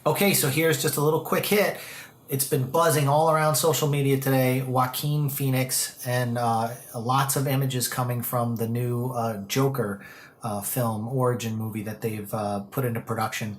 Okay, so here's just a little quick hit. It's been buzzing all around social media today. Joaquin Phoenix and lots of images coming from the new Joker film origin movie that they've put into production.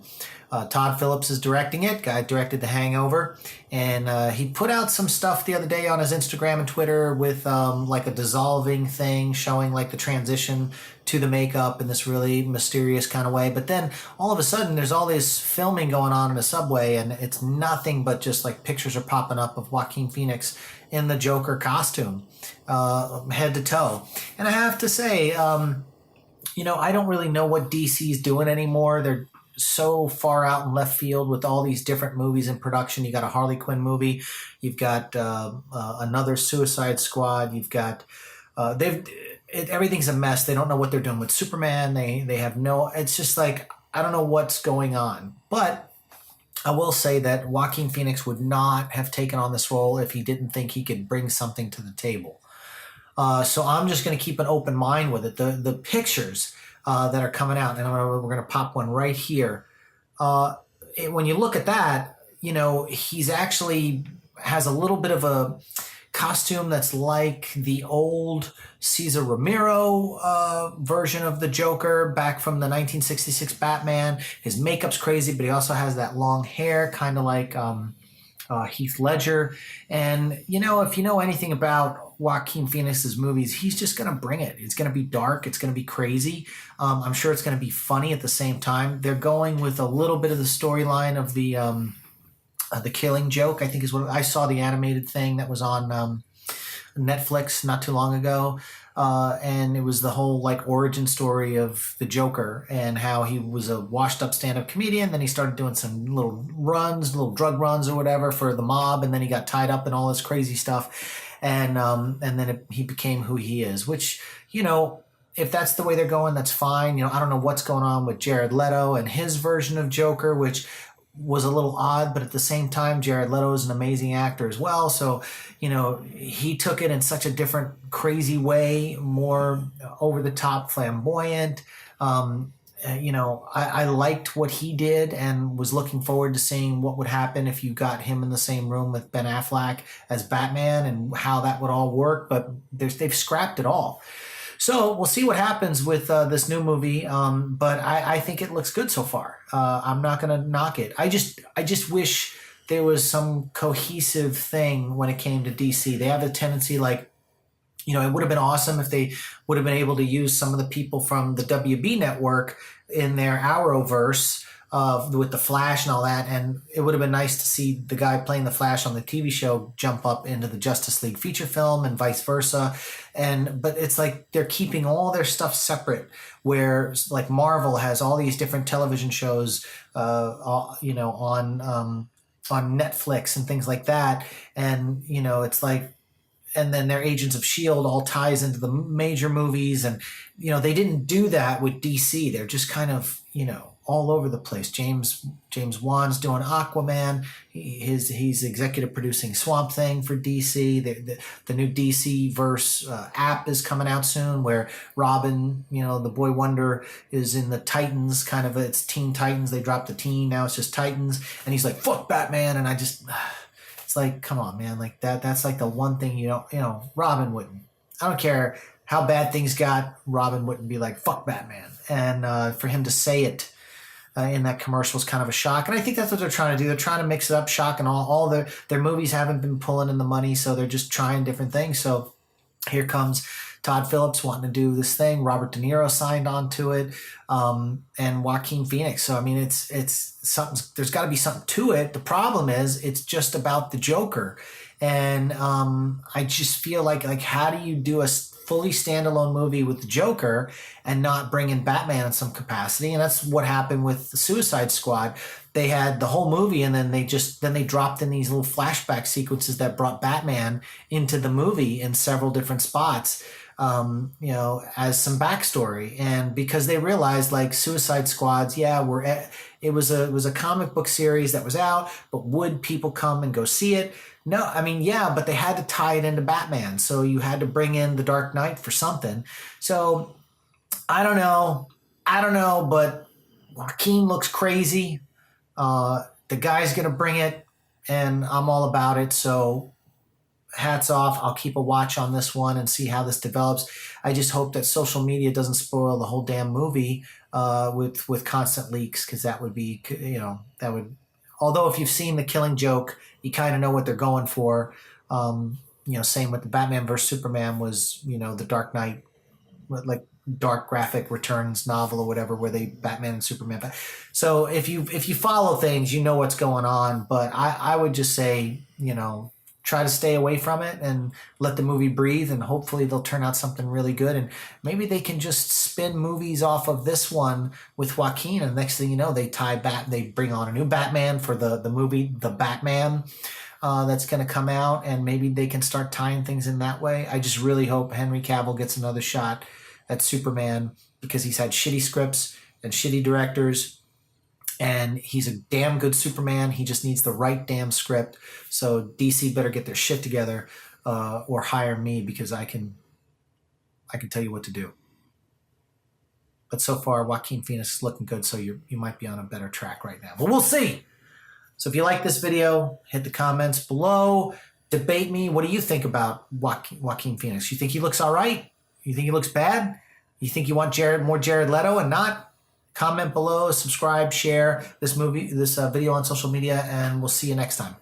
Todd Phillips is directing it. Guy directed The Hangover, and he put out some stuff the other day on his Instagram and Twitter with like a dissolving thing showing like the transition to the makeup in this really mysterious kind of way. But then all of a sudden, there's all this filming going on in a subway, and it's nothing but just like pictures are popping up of Joaquin Phoenix in the Joker costume, head to toe. And I have to say, I don't really know what DC's doing anymore. They're so far out in left field with all these different movies in production. You got a Harley Quinn movie, you've got another Suicide Squad, you've got everything's a mess. They don't know what they're doing with Superman. They have no. It's just like I don't know what's going on. But I will say that Joaquin Phoenix would not have taken on this role if he didn't think he could bring something to the table. So I'm just going to keep an open mind with it. The pictures that are coming out, and we're going to pop one right here. When you look at that, he's actually has a little bit of a costume that's like the old Cesar Romero version of the Joker back from the 1966 Batman. His makeup's crazy, but he also has that long hair, kind of like Heath Ledger. And, if you know anything about Joaquin Phoenix's movies, he's just going to bring it. It's going to be dark. It's going to be crazy. I'm sure it's going to be funny at the same time. They're going with a little bit of the storyline of the Killing Joke, I think is what I saw, the animated thing that was on Netflix not too long ago. And it was the whole like origin story of the Joker and how he was a washed up stand up comedian. Then he started doing some little drug runs or whatever for the mob. And then he got tied up in all this crazy stuff. And then he became who he is, which, if that's the way they're going, that's fine. I don't know what's going on with Jared Leto and his version of Joker, which was a little odd, but at the same time, Jared Leto is an amazing actor as well. So, he took it in such a different, crazy way, more over the top, flamboyant. I liked what he did and was looking forward to seeing what would happen if you got him in the same room with Ben Affleck as Batman and how that would all work. But they've scrapped it all. So we'll see what happens with this new movie, but I think it looks good so far. I'm not going to knock it. I just wish there was some cohesive thing when it came to DC. They have a tendency it would have been awesome if they would have been able to use some of the people from the WB network in their Arrowverse with the Flash and all that. And it would have been nice to see the guy playing the Flash on the TV show jump up into the Justice League feature film and vice versa. But it's like they're keeping all their stuff separate, where like Marvel has all these different television shows, on Netflix and things like that. And, it's like, and then their Agents of S.H.I.E.L.D. all ties into the major movies. And, they didn't do that with DC. They're just kind of, all over the place. James Wan's doing Aquaman. He's executive producing Swamp Thing for DC. The new DC verse app is coming out soon, where Robin, the Boy Wonder, is in the Titans, kind of it's Teen Titans. They dropped the teen, now it's just Titans, and he's like, fuck Batman. And it's like, come on, man, like that's like the one thing Robin wouldn't. I don't care how bad things got, Robin wouldn't be like, fuck Batman. And for him to say it in that commercial is kind of a shock. And I think that's what they're trying to do. They're trying to mix it up, shock, and all their movies haven't been pulling in the money, so they're just trying different things. So here comes Todd Phillips wanting to do this thing. Robert De Niro signed on to it, and Joaquin Phoenix. So, I mean, it's something. There's got to be something to it. The problem is it's just about the Joker. And I just feel like how do you do a fully standalone movie with the Joker and not bring in Batman in some capacity? And that's what happened with the Suicide Squad. They had the whole movie, and then they dropped in these little flashback sequences that brought Batman into the movie in several different spots, as some backstory. And because they realized, like, Suicide Squads, it was a comic book series that was out, but would people come and go see it? No, I mean, yeah, but they had to tie it into Batman. So you had to bring in the Dark Knight for something. So I don't know, but Joaquin looks crazy. the guy's going to bring it, and I'm all about it. So hats off. I'll keep a watch on this one and see how this develops. I just hope that social media doesn't spoil the whole damn movie with constant leaks, because that would be, that would. Although if you've seen The Killing Joke, you kind of know what they're going for. Same with the Batman vs Superman was, the Dark Knight, like Dark Graphic Returns novel or whatever, where they Batman and Superman. So if you follow things, you know what's going on. But I would just say, try to stay away from it and let the movie breathe, and hopefully they'll turn out something really good. And maybe they can just spin movies off of this one with Joaquin, and next thing you know, they bring on a new Batman for the movie The Batman that's going to come out, and maybe they can start tying things in that way. I just really hope Henry Cavill gets another shot at Superman, because he's had shitty scripts and shitty directors, and he's a damn good Superman. He just needs the right damn script. So DC better get their shit together, or hire me, because I can tell you what to do. But so far, Joaquin Phoenix is looking good, so you might be on a better track right now. But we'll see. So if you like this video, hit the comments below. Debate me. What do you think about Joaquin Phoenix? You think he looks all right? You think he looks bad? You think you want more Jared Leto and not? Comment below, subscribe, share this video on social media, and we'll see you next time.